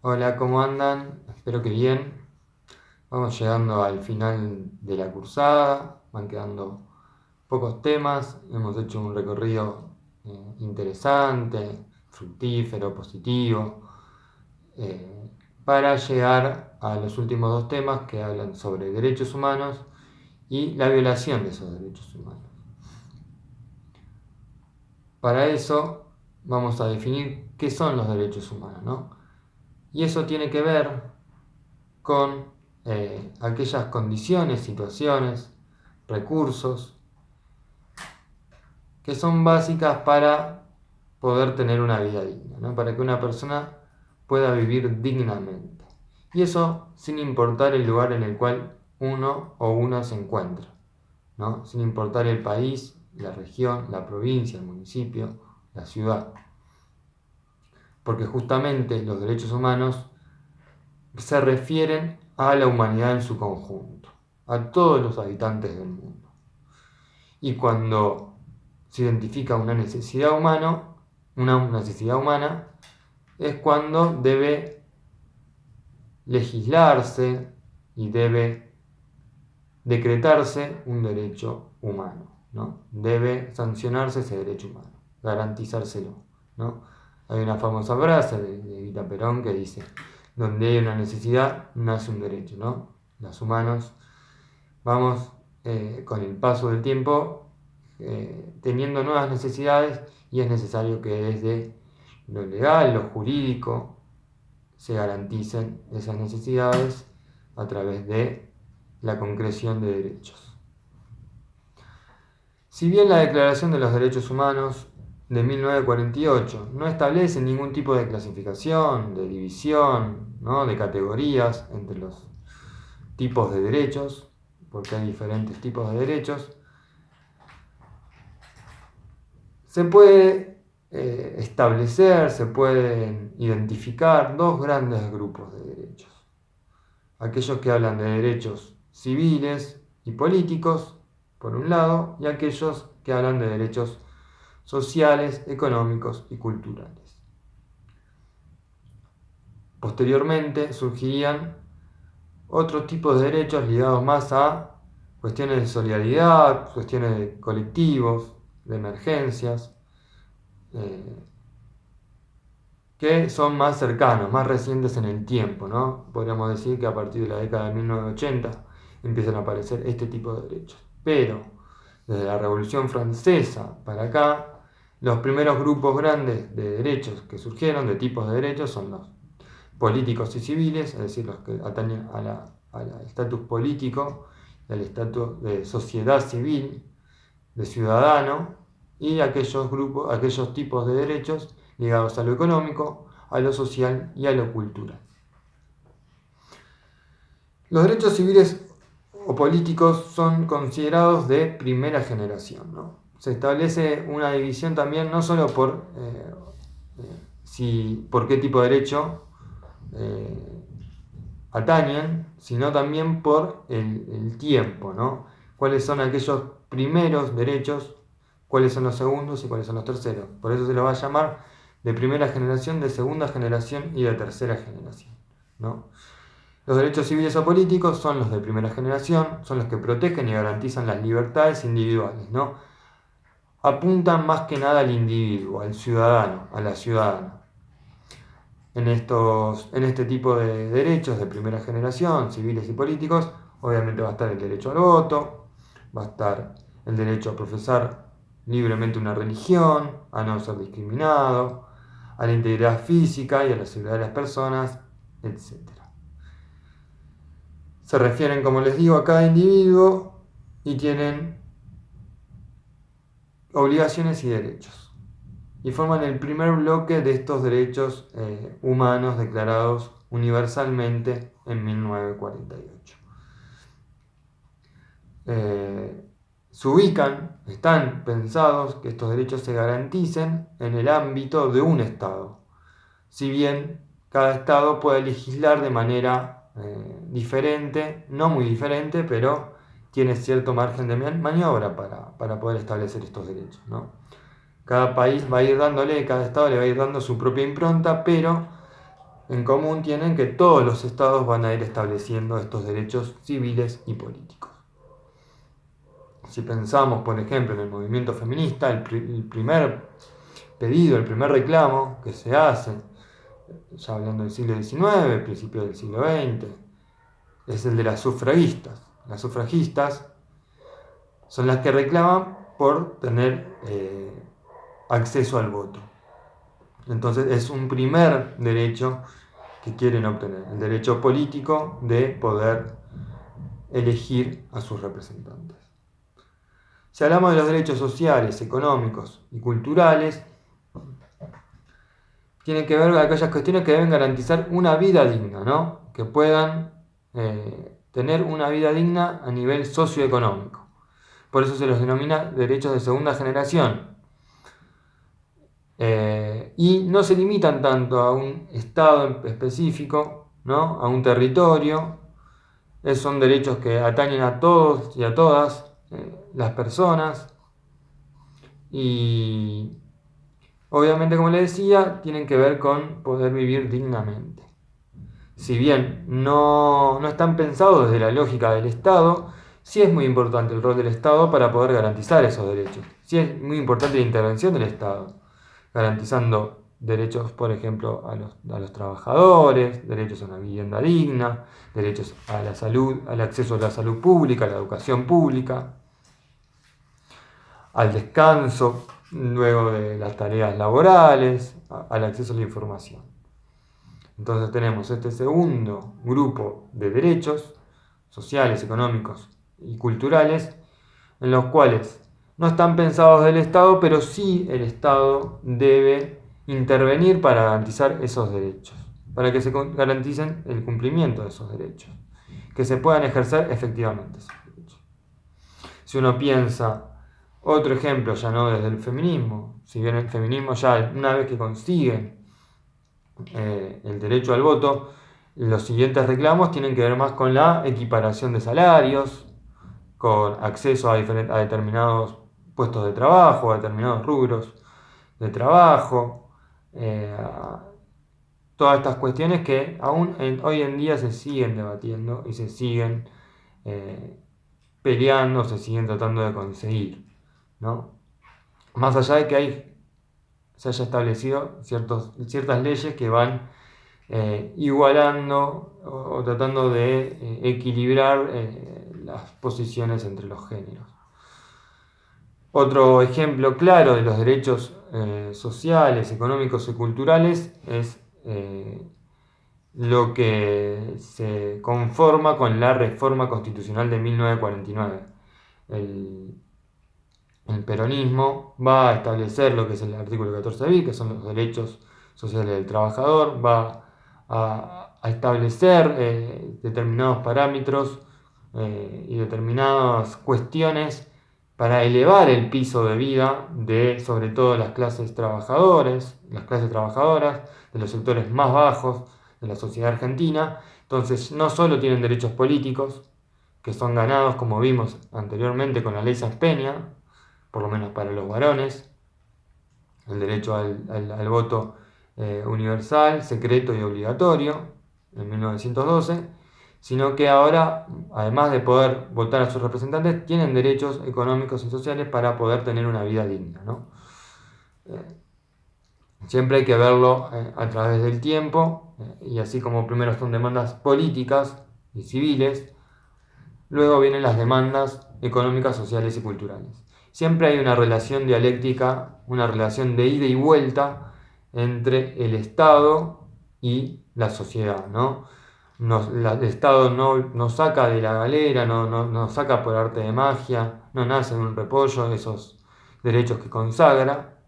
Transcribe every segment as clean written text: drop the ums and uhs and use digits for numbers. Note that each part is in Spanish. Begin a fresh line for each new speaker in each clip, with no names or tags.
Hola, ¿cómo andan? Espero que bien. Vamos llegando al final de la cursada, van quedando pocos temas, hemos hecho un recorrido interesante, fructífero, positivo, eh, para llegar a los últimos dos temas que hablan sobre derechos humanos y la violación de esos derechos humanos. Para eso vamos a definir qué son los derechos humanos, ¿no? Y eso tiene que ver con aquellas condiciones, situaciones, recursos que son básicas para poder tener una vida digna, ¿no? Para que una persona pueda vivir dignamente. Y eso sin importar el lugar en el cual uno o una se encuentra, ¿no? Sin importar el país, la región, la provincia, el municipio, la ciudad. Porque justamente los derechos humanos se refieren a la humanidad en su conjunto, a todos los habitantes del mundo. Y cuando se identifica una necesidad humana, es cuando debe legislarse y debe decretarse un derecho humano, ¿no? Debe sancionarse ese derecho humano, garantizárselo, ¿no? Hay una famosa frase de Evita Perón que dice: donde hay una necesidad, nace un derecho, ¿no? Los humanos vamos con el paso del tiempo teniendo nuevas necesidades y es necesario que desde lo legal, lo jurídico, se garanticen esas necesidades a través de la concreción de derechos. Si bien la Declaración de los Derechos Humanos de 1948 no establece ningún tipo de clasificación, de división, ¿no? de categorías entre los tipos de derechos, porque hay diferentes tipos de derechos, se puede establecer, se pueden identificar dos grandes grupos de derechos. Aquellos que hablan de derechos civiles y políticos, por un lado, y aquellos que hablan de derechos sociales, económicos y culturales. Posteriormente surgirían otros tipos de derechos ligados más a cuestiones de solidaridad, cuestiones de colectivos, de emergencias, eh, que son más cercanos, más recientes en el tiempo, ¿no? Podríamos decir que a partir de la década de 1980 empiezan a aparecer este tipo de derechos. Pero desde la Revolución Francesa para acá, los primeros grupos grandes de derechos que surgieron, de tipos de derechos, son los políticos y civiles, es decir, los que atañen al estatus político, al estatus de sociedad civil, de ciudadano, y aquellos grupos, aquellos tipos de derechos ligados a lo económico, a lo social y a lo cultural. Los derechos civiles o políticos son considerados de primera generación, ¿no? Se establece una división también no solo por qué tipo de derecho eh, atañen, sino también por el tiempo, ¿no? Cuáles son aquellos primeros derechos, cuáles son los segundos y cuáles son los terceros. Por eso se los va a llamar de primera generación, de segunda generación y de tercera generación, ¿no? Los derechos civiles o políticos son los de primera generación, son los que protegen y garantizan las libertades individuales, ¿no? Apuntan más que nada al individuo, al ciudadano, a la ciudadana. En este tipo de derechos de primera generación, civiles y políticos, obviamente va a estar el derecho al voto, va a estar el derecho a profesar libremente una religión, a no ser discriminado, a la integridad física y a la seguridad de las personas, etc. Se refieren, como les digo, a cada individuo y tienen obligaciones y derechos. Y forman el primer bloque de estos derechos humanos declarados universalmente en 1948. Se ubican, están pensados que estos derechos se garanticen en el ámbito de un Estado, si bien cada Estado puede legislar de manera diferente, no muy diferente, pero tiene cierto margen de maniobra para poder establecer estos derechos, ¿no? Cada país va a ir dándole, cada Estado le va a ir dando su propia impronta, pero en común tienen que todos los estados van a ir estableciendo estos derechos civiles y políticos. Si pensamos, por ejemplo, en el movimiento feminista, el primer pedido, el primer reclamo que se hace, ya hablando del siglo XIX, principio del siglo XX, es el de las sufragistas. Las sufragistas son las que reclaman por tener acceso al voto. Entonces es un primer derecho que quieren obtener, el derecho político de poder elegir a sus representantes. Si hablamos de los derechos sociales, económicos y culturales, tienen que ver con aquellas cuestiones que deben garantizar una vida digna, ¿no? Que puedan tener una vida digna a nivel socioeconómico. Por eso se los denomina derechos de segunda generación. Y no se limitan tanto a un estado específico, ¿no? A un territorio. Son derechos que atañen a todos y a todas las personas. Y obviamente, como les decía, tienen que ver con poder vivir dignamente. Si bien no están pensados desde la lógica del Estado, sí es muy importante el rol del Estado para poder garantizar esos derechos. Sí es muy importante la intervención del Estado, garantizando derechos, por ejemplo, a los trabajadores, derechos a una vivienda digna, derechos a la salud, al acceso a la salud pública, a la educación pública, al descanso, luego de las tareas laborales, al acceso a la información. Entonces tenemos este segundo grupo de derechos sociales, económicos y culturales, en los cuales no están pensados del Estado, pero sí el Estado debe intervenir para garantizar esos derechos, para que se garanticen el cumplimiento de esos derechos, que se puedan ejercer efectivamente esos derechos. Si uno piensa, otro ejemplo ya no desde el feminismo, si bien el feminismo ya una vez que consigue el derecho al voto, los siguientes reclamos tienen que ver más con la equiparación de salarios, con acceso a determinados puestos de trabajo, a determinados rubros de trabajo, todas estas cuestiones que aún hoy en día se siguen debatiendo y se siguen peleando, se siguen tratando de conseguir, ¿no? Más allá de que se haya establecido ciertas leyes que van igualando o tratando de equilibrar las posiciones entre los géneros. Otro ejemplo claro de los derechos sociales, económicos y culturales es lo que se conforma con la reforma constitucional de 1949. El peronismo va a establecer lo que es el artículo 14 bis, que son los derechos sociales del trabajador, va a establecer determinados parámetros y determinadas cuestiones para elevar el piso de vida de sobre todo las clases trabajadoras, de los sectores más bajos de la sociedad argentina. Entonces no solo tienen derechos políticos, que son ganados como vimos anteriormente con la ley Sáenz Peña, por lo menos para los varones, el derecho al voto universal, secreto y obligatorio en 1912, sino que ahora, además de poder votar a sus representantes, tienen derechos económicos y sociales para poder tener una vida digna, ¿no? Siempre hay que verlo a través del tiempo, y así como primero son demandas políticas y civiles, luego vienen las demandas económicas, sociales y culturales. Siempre hay una relación dialéctica, una relación de ida y vuelta entre el Estado y la sociedad, ¿no? El Estado no saca de la galera, no saca por arte de magia, no nace en un repollo esos derechos que consagra,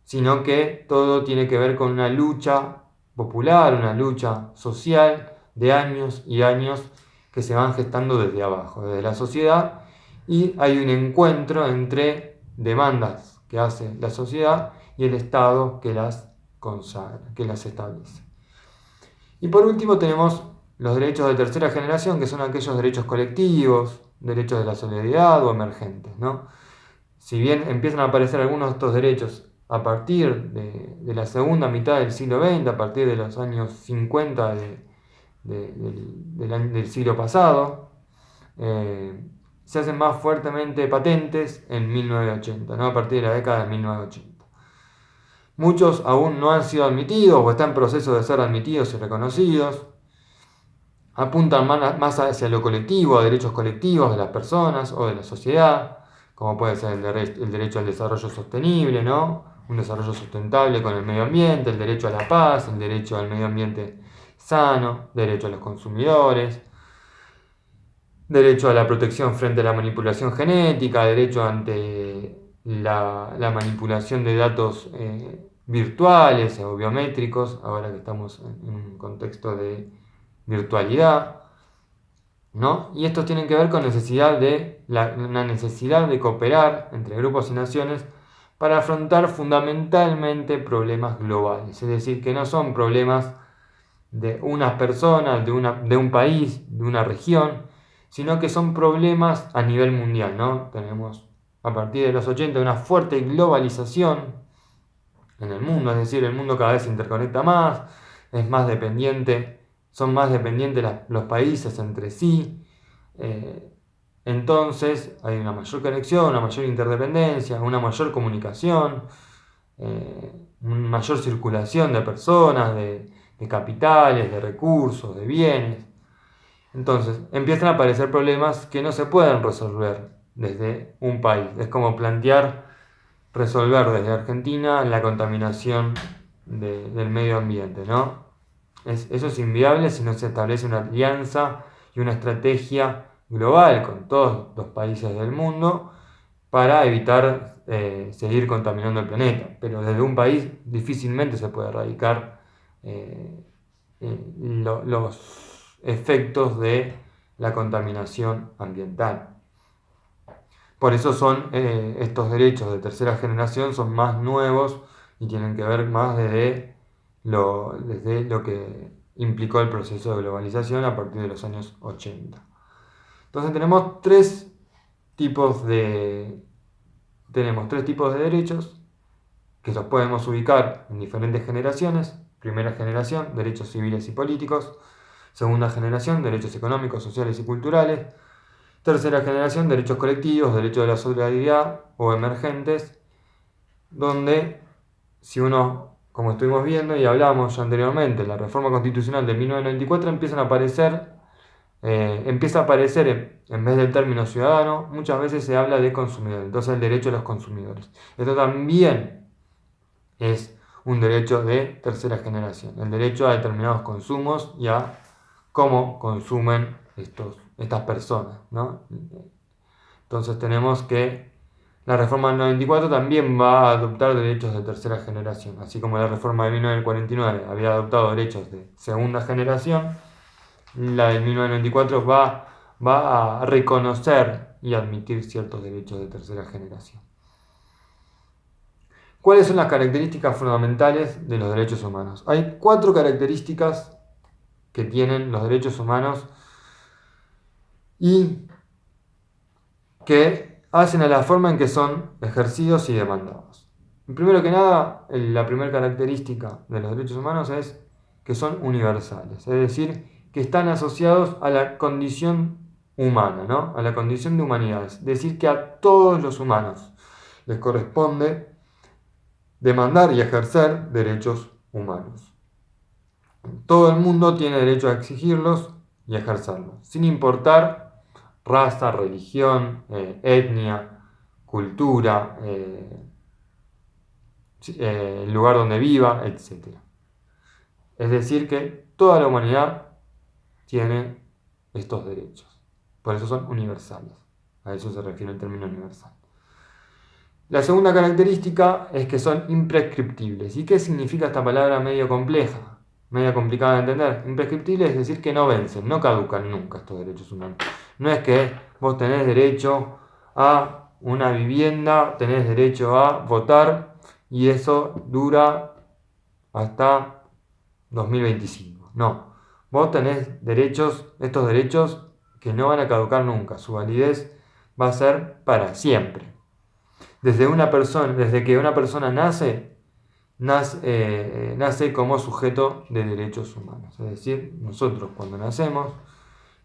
sino que todo tiene que ver con una lucha popular, una lucha social de años y años que se van gestando desde abajo, desde la sociedad, y hay un encuentro entre demandas que hace la sociedad y el Estado que las consagra, que las establece. Y por último tenemos los derechos de tercera generación, que son aquellos derechos colectivos, derechos de la solidaridad o emergentes, ¿no? Si bien empiezan a aparecer algunos de estos derechos a partir de la segunda mitad del siglo XX, a partir de los años 50 del siglo pasado, se hacen más fuertemente patentes en 1980, ¿no? A partir de la década de 1980. Muchos aún no han sido admitidos o están en proceso de ser admitidos y reconocidos. Apuntan más hacia lo colectivo, a derechos colectivos de las personas o de la sociedad, como puede ser el derecho al desarrollo sostenible, ¿no? Un desarrollo sustentable con el medio ambiente, el derecho a la paz, el derecho al medio ambiente sano, derecho a los consumidores, derecho a la protección frente a la manipulación genética, derecho ante la manipulación de datos virtuales o biométricos, ahora que estamos en un contexto de virtualidad, ¿no? Y estos tienen que ver con una necesidad de cooperar entre grupos y naciones para afrontar fundamentalmente problemas globales, es decir, que no son problemas de unas personas, de un país, de una región, sino que son problemas a nivel mundial, ¿no? Tenemos a partir de los 80 una fuerte globalización en el mundo, es decir, el mundo cada vez se interconecta más, es más dependiente, son más dependientes los países entre sí, entonces hay una mayor conexión, una mayor interdependencia, una mayor comunicación, una mayor circulación de personas, de capitales, de recursos, de bienes. Entonces empiezan a aparecer problemas que no se pueden resolver desde un país. Es como plantear resolver desde Argentina la contaminación del medio ambiente, ¿no? Eso es inviable si no se establece una alianza y una estrategia global con todos los países del mundo para evitar seguir contaminando el planeta. Pero desde un país difícilmente se puede erradicar los efectos de la contaminación ambiental. Por eso estos derechos de tercera generación son más nuevos y tienen que ver más desde lo que implicó el proceso de globalización a partir de los años 80. Entonces tenemos tres tipos de derechos que los podemos ubicar en diferentes generaciones. Primera generación, derechos civiles y políticos. Segunda generación, derechos económicos, sociales y culturales. Tercera generación, derechos colectivos, derechos de la solidaridad o emergentes, donde si uno, como estuvimos viendo y hablamos ya anteriormente, la reforma constitucional de 1994 empieza a aparecer en vez del término ciudadano, muchas veces se habla de consumidor, entonces el derecho de los consumidores. Esto también es un derecho de tercera generación, el derecho a determinados consumos y a cómo consumen estas personas, ¿no? Entonces tenemos que la reforma del 94 también va a adoptar derechos de tercera generación, así como la reforma de 1949 había adoptado derechos de segunda generación, la del 1994 va a reconocer y admitir ciertos derechos de tercera generación. ¿Cuáles son las características fundamentales de los derechos humanos? Hay 4 características que tienen los derechos humanos y que hacen a la forma en que son ejercidos y demandados. Primero que nada, la primera característica de los derechos humanos es que son universales, es decir, que están asociados a la condición humana, ¿no? A la condición de humanidad, es decir, que a todos los humanos les corresponde demandar y ejercer derechos humanos. Todo el mundo tiene derecho a exigirlos y ejercerlos, sin importar raza, religión, etnia, cultura, el lugar donde viva, etc. Es decir, que toda la humanidad tiene estos derechos. Por eso son universales. A eso se refiere el término universal. La segunda característica es que son imprescriptibles. ¿Y qué significa esta palabra medio compleja? Medio complicada de entender. Imprescriptible es decir que no vencen, no caducan nunca estos derechos humanos. No es que vos tenés derecho a una vivienda, tenés derecho a votar y eso dura hasta 2025. No, vos tenés estos derechos que no van a caducar nunca. Su validez va a ser para siempre. desde que una persona nace como sujeto de derechos humanos. Es decir, nosotros cuando nacemos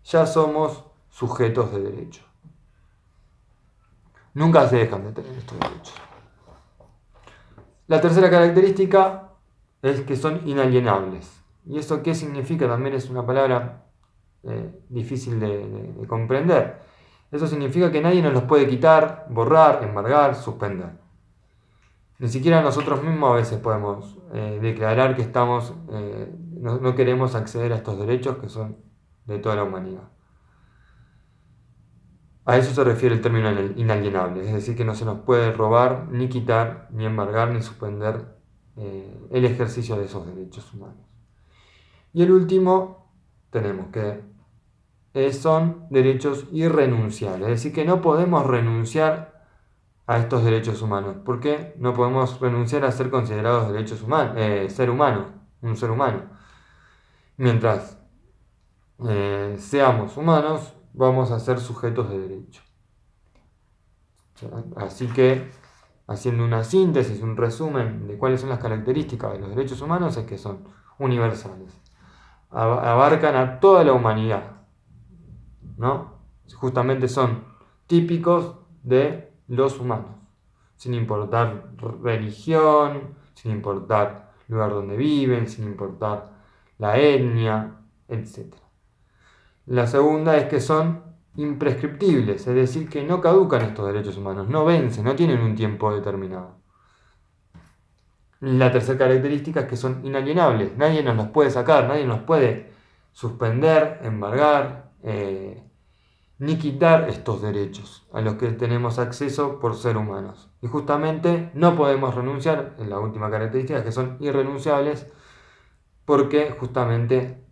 ya somos sujetos de derechos. Nunca se dejan de tener estos derechos. La tercera característica es que son inalienables. ¿Y eso qué significa? También es una palabra difícil de comprender. Eso significa que nadie nos los puede quitar, borrar, embargar, suspender. Ni siquiera nosotros mismos a veces podemos declarar que no queremos acceder a estos derechos que son de toda la humanidad. A eso se refiere el término inalienable, es decir, que no se nos puede robar, ni quitar, ni embargar, ni suspender el ejercicio de esos derechos humanos. Y el último tenemos que son derechos irrenunciables, es decir, que no podemos renunciar a estos derechos humanos. ¿Por qué? No podemos renunciar a ser considerados derechos humanos, un ser humano. Mientras seamos humanos, vamos a ser sujetos de derecho. Así que, haciendo una síntesis, un resumen de cuáles son las características de los derechos humanos, es que son universales. Abarcan a toda la humanidad, ¿no? Justamente son típicos de los humanos, sin importar religión, sin importar lugar donde viven, sin importar la etnia, etc. La segunda es que son imprescriptibles, es decir, que no caducan estos derechos humanos, no vencen, no tienen un tiempo determinado. La tercera característica es que son inalienables, nadie nos los puede sacar, nadie nos puede suspender, embargar, ni quitar estos derechos a los que tenemos acceso por ser humanos. Y justamente no podemos renunciar, en la última característica, que son irrenunciables, porque justamente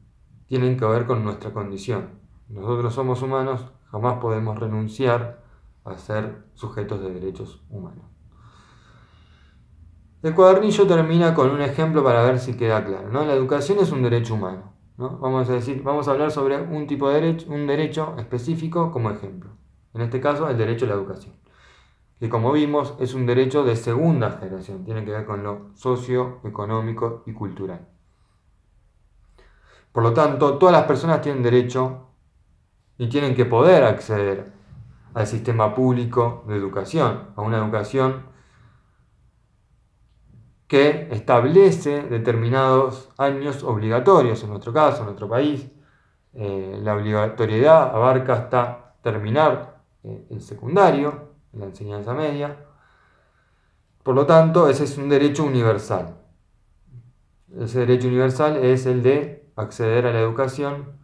tienen que ver con nuestra condición. Nosotros somos humanos, jamás podemos renunciar a ser sujetos de derechos humanos. El cuadernillo termina con un ejemplo para ver si queda claro, ¿no? La educación es un derecho humano, ¿no? Vamos a hablar sobre un tipo de derecho, un derecho específico como ejemplo. En este caso, el derecho a la educación, que como vimos es un derecho de segunda generación, tiene que ver con lo socioeconómico y cultural. Por lo tanto, todas las personas tienen derecho y tienen que poder acceder al sistema público de educación, a una educación que establece determinados años obligatorios, en nuestro caso, en nuestro país. La obligatoriedad abarca hasta terminar el secundario, la enseñanza media. Por lo tanto, ese es un derecho universal. Ese derecho universal es el de acceder a la educación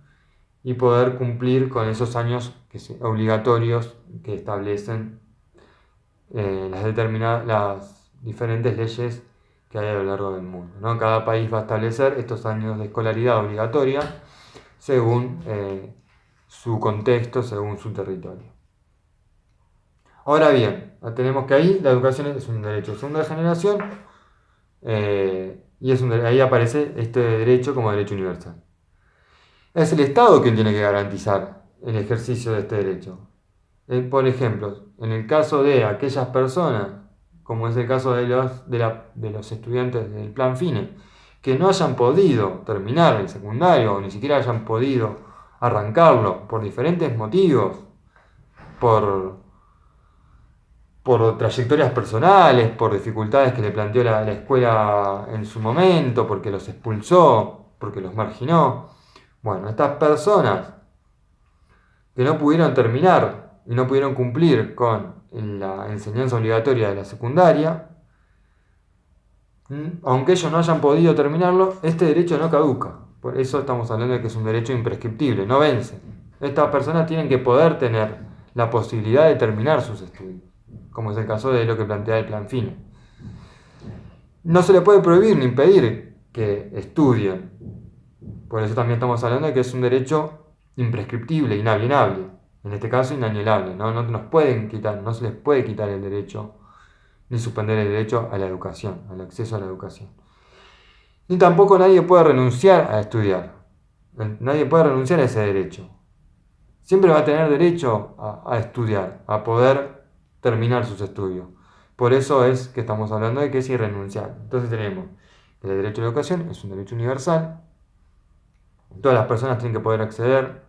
y poder cumplir con esos años obligatorios que establecen las diferentes leyes que hay a lo largo del mundo, ¿no? Cada país va a establecer estos años de escolaridad obligatoria según su contexto, según su territorio. Ahora bien, tenemos que ahí la educación es un derecho de segunda generación y ahí aparece este derecho como derecho universal. Es el Estado quien tiene que garantizar el ejercicio de este derecho. Por ejemplo, en el caso de aquellas personas, como es el caso de los estudiantes del Plan FINE, que no hayan podido terminar el secundario o ni siquiera hayan podido arrancarlo por diferentes motivos, por trayectorias personales, por dificultades que le planteó la escuela en su momento, porque los expulsó, porque los marginó. Bueno, estas personas que no pudieron terminar y no pudieron cumplir con la enseñanza obligatoria de la secundaria, aunque ellos no hayan podido terminarlo, este derecho no caduca. Por eso estamos hablando de que es un derecho imprescriptible, no vence. Estas personas tienen que poder tener la posibilidad de terminar sus estudios, como es el caso de lo que plantea el Plan FINE. No se le puede prohibir ni impedir que estudien. Por eso también estamos hablando de que es un derecho imprescriptible, inalienable. En este caso, inalienable. No nos pueden quitar, no se les puede quitar el derecho ni suspender el derecho a la educación, al acceso a la educación. Ni tampoco nadie puede renunciar a estudiar. Nadie puede renunciar a ese derecho. Siempre va a tener derecho a estudiar, a poder terminar sus estudios. Por eso es que estamos hablando de que es irrenunciable. Entonces tenemos que el derecho a la educación es un derecho universal. Todas las personas tienen que poder acceder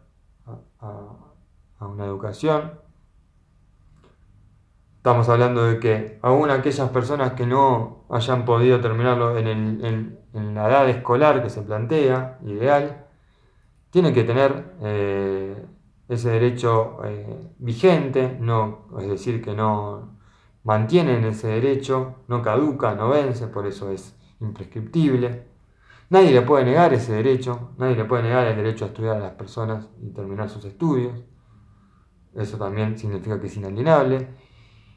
a una educación. Estamos hablando de que aún aquellas personas que no hayan podido terminarlo en la edad escolar que se plantea, ideal, tienen que tener ese derecho vigente, no, es decir, que no mantienen ese derecho, no caduca, no vence, por eso es imprescriptible. Nadie le puede negar ese derecho, nadie le puede negar el derecho a estudiar a las personas y terminar sus estudios. Eso también significa que es inalienable.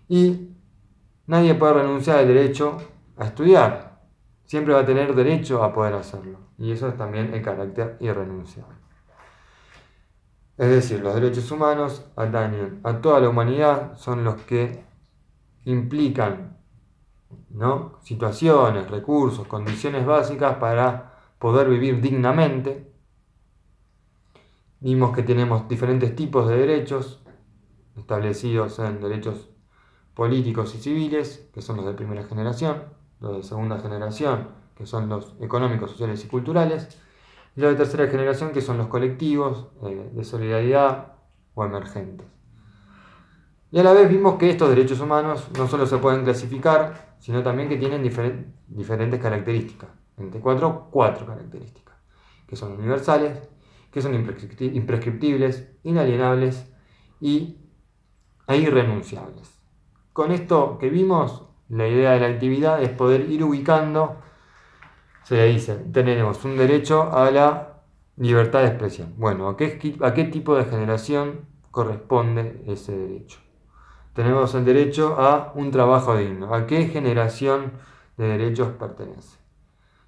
Y nadie puede renunciar al derecho a estudiar. Siempre va a tener derecho a poder hacerlo. Y eso es también el carácter irrenunciable. Es decir, los derechos humanos atañen a toda la humanidad, son los que implican, ¿no?, situaciones, recursos, condiciones básicas para poder vivir dignamente. Vimos que tenemos diferentes tipos de derechos establecidos en derechos políticos y civiles, que son los de primera generación, los de segunda generación, que son los económicos, sociales y culturales, y los de tercera generación, que son los colectivos, de solidaridad o emergentes. Y a la vez vimos que estos derechos humanos no solo se pueden clasificar, sino también que tienen diferentes características, entre cuatro características, que son universales, que son imprescriptibles, inalienables e irrenunciables. Con esto que vimos, la idea de la actividad es poder ir ubicando, se dice, tenemos un derecho a la libertad de expresión. Bueno, ¿a qué tipo de generación corresponde ese derecho? Tenemos el derecho a un trabajo digno. ¿A qué generación de derechos pertenece?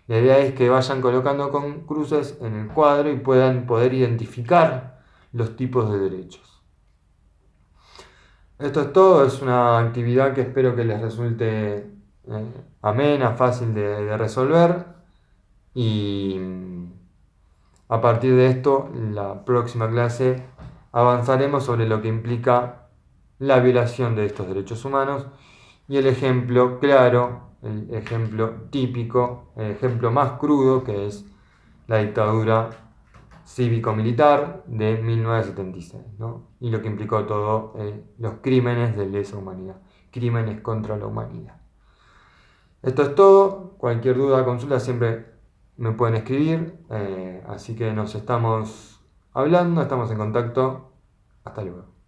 La idea es que vayan colocando con cruces en el cuadro y puedan poder identificar los tipos de derechos. Esto es todo, es una actividad que espero que les resulte amena, fácil de resolver, y a partir de esto, la próxima clase avanzaremos sobre lo que implica la violación de estos derechos humanos y el ejemplo claro, el ejemplo típico, el ejemplo más crudo, que es la dictadura cívico-militar de 1976, ¿no? Y lo que implicó todo los crímenes de lesa humanidad, crímenes contra la humanidad. Esto es todo, cualquier duda, consulta siempre me pueden escribir, así que nos estamos hablando, estamos en contacto, hasta luego.